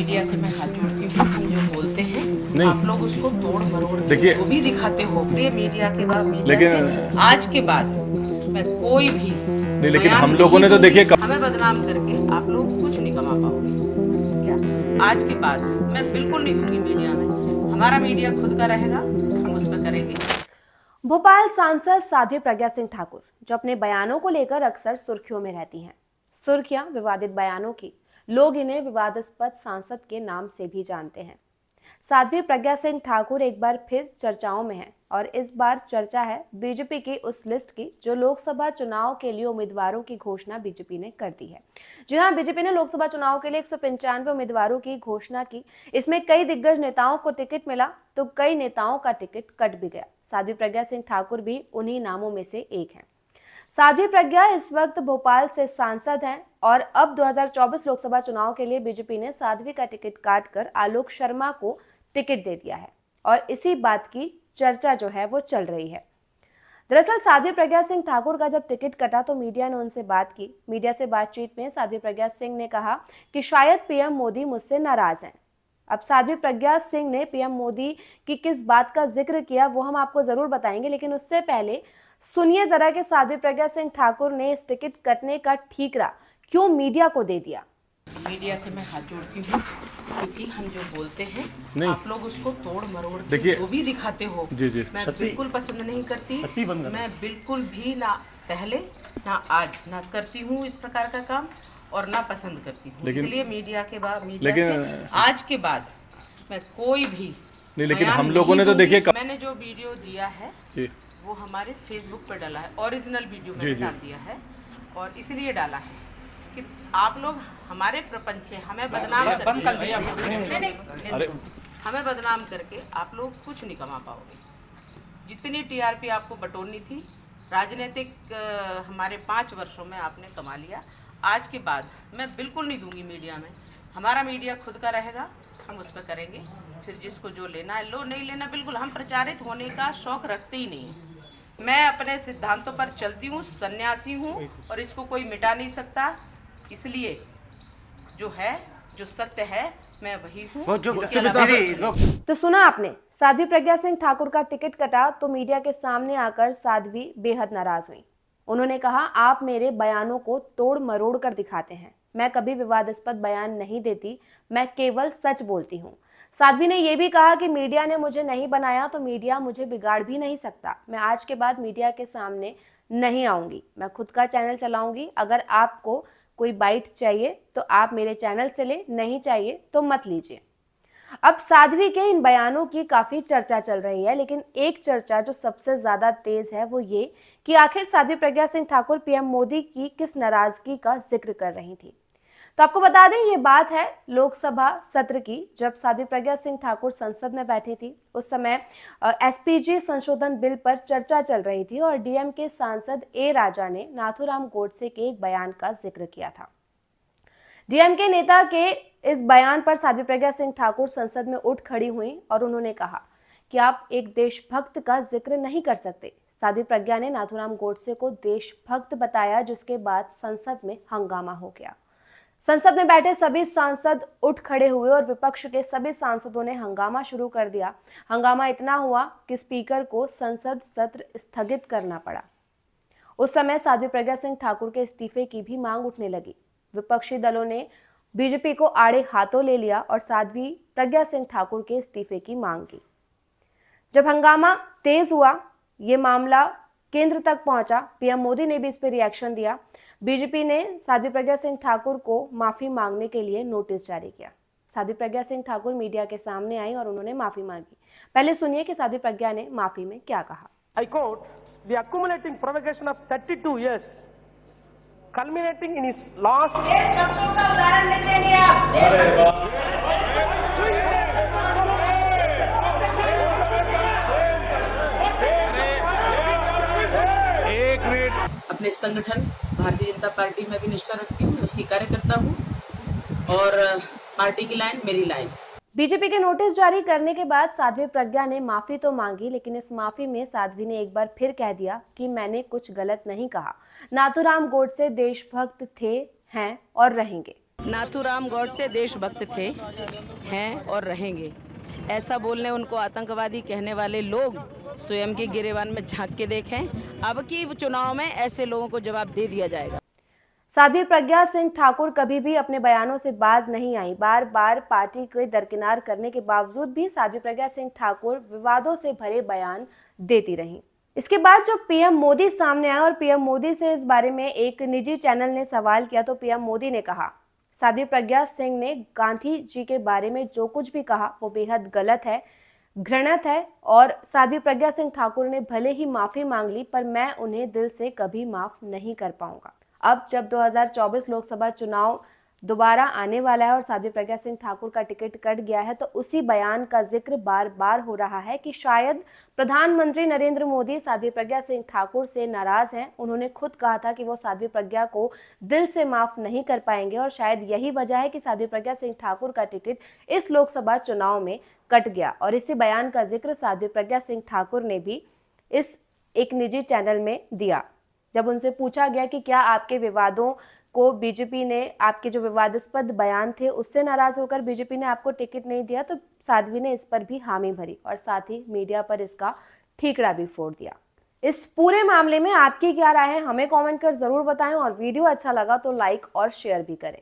Media से मैं हाथ जोड़ती हूँ। हम जो बोलते हैं नहीं। आप लोग उसको तोड़ मरोड़ के देखिए- जो भी दिखाते हो प्रिय मीडिया के बाद मीडिया लेकिन- से आज के बाद मैं कोई भी नहीं, लेकिन बयान हम लोगों नहीं ने तो दूंगी। देखिए हमें बदनाम करके आप लोग कुछ नहीं कमा पाओगे। क्या आज के बाद मैं बिल्कुल नहीं दूंगी मीडिया में। हमारा मीडिया खुद का रहेगा, हम उस पर करेंगे। भोपाल सांसद साध्वी प्रज्ञा सिंह ठाकुर जो अपने बयानों को लेकर अक्सर सुर्खियों में रहती हैं। सुर्खियां विवादित बयानों की, लोग इन्हें विवादास्पद सांसद के नाम से भी जानते हैं। साध्वी प्रज्ञा सिंह ठाकुर एक बार फिर चर्चाओं में हैं और इस बार चर्चा है बीजेपी की उस लिस्ट की जो लोकसभा चुनाव के लिए उम्मीदवारों की घोषणा बीजेपी ने कर दी है। जी हां, बीजेपी ने लोकसभा चुनाव के लिए 195 उम्मीदवारों की घोषणा की। इसमें कई दिग्गज नेताओं को टिकट मिला तो कई नेताओं का टिकट कट भी गया। साध्वी प्रज्ञा सिंह ठाकुर भी उन्हीं नामों में से एक हैं। साध्वी प्रज्ञा इस वक्त भोपाल से सांसद हैं और अब 2024 लोकसभा चुनाव के लिए बीजेपी ने साध्वी का टिकट काटकर आलोक शर्मा को टिकट दे दिया है और इसी बात की चर्चा जो है वो चल रही है। दरअसल साध्वी प्रज्ञा सिंह ठाकुर का जब टिकट कटा तो मीडिया ने उनसे बात की। मीडिया से बातचीत में साध्वी प्रज्ञा सिंह ने कहा कि शायद पीएम मोदी मुझसे नाराज हैं। अब साध्वी प्रज्ञा सिंह ने पीएम मोदी की किस बात का जिक्र किया वो हम आपको जरूर बताएंगे, लेकिन उससे पहले सुनिए जरा कि साध्वी प्रज्ञा सिंह ठाकुर ने इस टिकट कटने का ठीकरा क्यों मीडिया को दे दिया। मीडिया से मैं हाथ जोड़ती हूँ क्योंकि हम जो बोलते हैं नहीं। आप लोग उसको तोड़ मरोड़ के देखिए- जो भी दिखाते हो जी, जी। मैं बिल्कुल पसंद नहीं करती। सत्ती बंद कर। मैं बिल्कुल भी ना पहले ना आज ना करती हूँ इस प्रकार का काम और ना पसंद करती हूँ। लेकिन- इसलिए मीडिया के बाद मीडिया लेकिन- से आज के बाद मैं कोई भी नहीं, लेकिन बयान हम लोगों नहीं ने तो दूंगी। देखिए मैंने जो वीडियो दिया है जी। वो हमारे फेसबुक पर डाला है, ओरिजिनल वीडियो जी, मैंने जी। डाल दिया है और इसलिए डाला है कि आप लोग हमारे प्रपंच से हमें बदनाम करके अरे हमें बदनाम करके आप लोग कुछ नहीं कमा पाओगे। जितनी टीआरपी आपको बटोरनी थी राजनीतिक हमारे 5 वर्षों में आपने कमा लिया। आज के बाद मैं बिल्कुल नहीं दूंगी मीडिया में। हमारा मीडिया खुद का रहेगा, हम उस पर करेंगे। फिर जिसको जो लेना है लो, नहीं लेना बिल्कुल हम प्रचारित होने का शौक रखते ही नहीं है। मैं अपने सिद्धांतों पर चलती हूँ, सन्यासी हूँ और इसको कोई मिटा नहीं सकता। इसलिए जो है जो सत्य है मैं वही हूँ। इसके अलावा कुछ नहीं। तो सुना आपने, साध्वी प्रज्ञा सिंह ठाकुर का टिकट कटा तो मीडिया के सामने आकर साध्वी बेहद नाराज हुई। उन्होंने कहा, आप मेरे बयानों को तोड़ मरोड़ कर दिखाते हैं। मैं कभी विवादास्पद बयान नहीं देती, मैं केवल सच बोलती हूँ। साध्वी ने यह भी कहा कि मीडिया ने मुझे नहीं बनाया तो मीडिया मुझे बिगाड़ भी नहीं सकता। मैं आज के बाद मीडिया के सामने नहीं आऊंगी, मैं खुद का चैनल चलाऊंगी। अगर आपको कोई बाइट चाहिए तो आप मेरे चैनल से ले, नहीं चाहिए तो मत लीजिए। अब साध्वी के इन बयानों की काफी चर्चा चल रही है, लेकिन एक चर्चा जो सबसे ज्यादा तेज है वो ये कि आखिर साध्वी प्रज्ञा सिंह ठाकुर पीएम मोदी की किस नाराजगी का जिक्र कर रही थी। तो आपको बता दें ये बात है लोकसभा सत्र की, जब साध्वी प्रज्ञा सिंह ठाकुर संसद में बैठी थी। उस समय एसपीजी संशोधन बिल पर चर्चा चल रही थी और डीएमके सांसद ए राजा ने नाथूराम गोडसे के एक बयान का जिक्र किया था। डीएमके नेता के इस बयान पर साध्वी प्रज्ञा सिंह ठाकुर संसद में उठ खड़ी हुई और उन्होंने कहा कि आप एक देशभक्त का जिक्र नहीं कर सकते। साध्वी प्रज्ञा ने नाथूराम गोडसे को देशभक्त बताया, जिसके बाद संसद में हंगामा हो गया। संसद में बैठे सभी सांसद उठ खड़े हुए और विपक्ष के सभी सांसदों ने हंगामा शुरू कर दिया। हंगामा इतना हुआ कि स्पीकर को संसद सत्र स्थगित करना पड़ा। उस समय साध्वी प्रज्ञा सिंह ठाकुर के इस्तीफे की भी मांग उठने लगी। विपक्षी दलों ने बीजेपी को आड़े हाथों ले लिया और साध्वी प्रज्ञा सिंह ठाकुर के इस्तीफे की मांग की। जब हंगामा तेज हुआ, ये मामला केंद्र तक पहुंचा। पीएम मोदी ने भी इस पर रिएक्शन दिया। बीजेपी ने साध्वी प्रज्ञा सिंह ठाकुर को माफी मांगने के लिए नोटिस जारी किया। साध्वी प्रज्ञा सिंह ठाकुर मीडिया के सामने आई और उन्होंने माफी मांगी। पहले सुनिए कि साध्वी प्रज्ञा ने माफी में क्या कहा। I quote, the accumulating provocation of 32 years, culminating in his last... अपने संगठन भारतीय जनता पार्टी में भी निष्ठा रखती हूँ, उसकी कार्यकर्ता हूँ और पार्टी की लाइन मेरी लाइन। बीजेपी के नोटिस जारी करने के बाद साध्वी प्रज्ञा ने माफी तो मांगी, लेकिन इस माफी में साध्वी ने एक बार फिर कह दिया कि मैंने कुछ गलत नहीं कहा। नाथूराम गोडसे देशभक्त थे, हैं और रहेंगे। नाथूराम गौडसे देशभक्त थे, हैं और रहेंगे। ऐसा बोलने उनको आतंकवादी कहने वाले लोग स्वयं के गिरेबान में झांक के देखें। अब की चुनाव में ऐसे लोगों को जवाब दे दिया जाएगा। साध्वी प्रज्ञा सिंह ठाकुर कभी भी अपने बयानों से बाज नहीं आई। बार बार पार्टी को दरकिनार करने के बावजूद भी साध्वी प्रज्ञा सिंह ठाकुर विवादों से भरे बयान देती रहीं। इसके बाद जो पीएम मोदी सामने आए और पीएम मोदी से इस बारे में एक निजी चैनल ने सवाल किया तो पीएम मोदी ने कहा, साध्वी प्रज्ञा सिंह ने गांधी जी के बारे में जो कुछ भी कहा वो बेहद गलत है, घृणित है और साध्वी प्रज्ञा सिंह ठाकुर ने भले ही माफी मांग ली पर मैं उन्हें दिल से कभी माफ नहीं कर पाऊंगा। अब जब 2024 लोकसभा चुनाव दोबारा आने वाला है और साध्वी प्रज्ञा सिंह ठाकुर का टिकट कट गया है तो उसी बयान का जिक्र बार बार हो रहा है कि शायद प्रधानमंत्री नरेंद्र मोदी साध्वी प्रज्ञा सिंह ठाकुर से नाराज हैं। उन्होंने खुद कहा था कि वो साध्वी प्रज्ञा को दिल से माफ नहीं कर पाएंगे और शायद यही वजह है कि साध्वी प्रज्ञा सिंह ठाकुर का टिकट इस लोकसभा चुनाव में कट गया। और इसी बयान का जिक्र साध्वी प्रज्ञा सिंह ठाकुर ने भी इस एक निजी चैनल में दिया। जब उनसे पूछा गया कि क्या आपके विवादों को बीजेपी ने, आपके जो विवादास्पद बयान थे उससे नाराज होकर बीजेपी ने आपको टिकट नहीं दिया, तो साध्वी ने इस पर भी हामी भरी और साथ ही मीडिया पर इसका ठीकरा भी फोड़ दिया। इस पूरे मामले में आपकी क्या राय है हमें कमेंट कर जरूर बताएं और वीडियो अच्छा लगा तो लाइक और शेयर भी करें।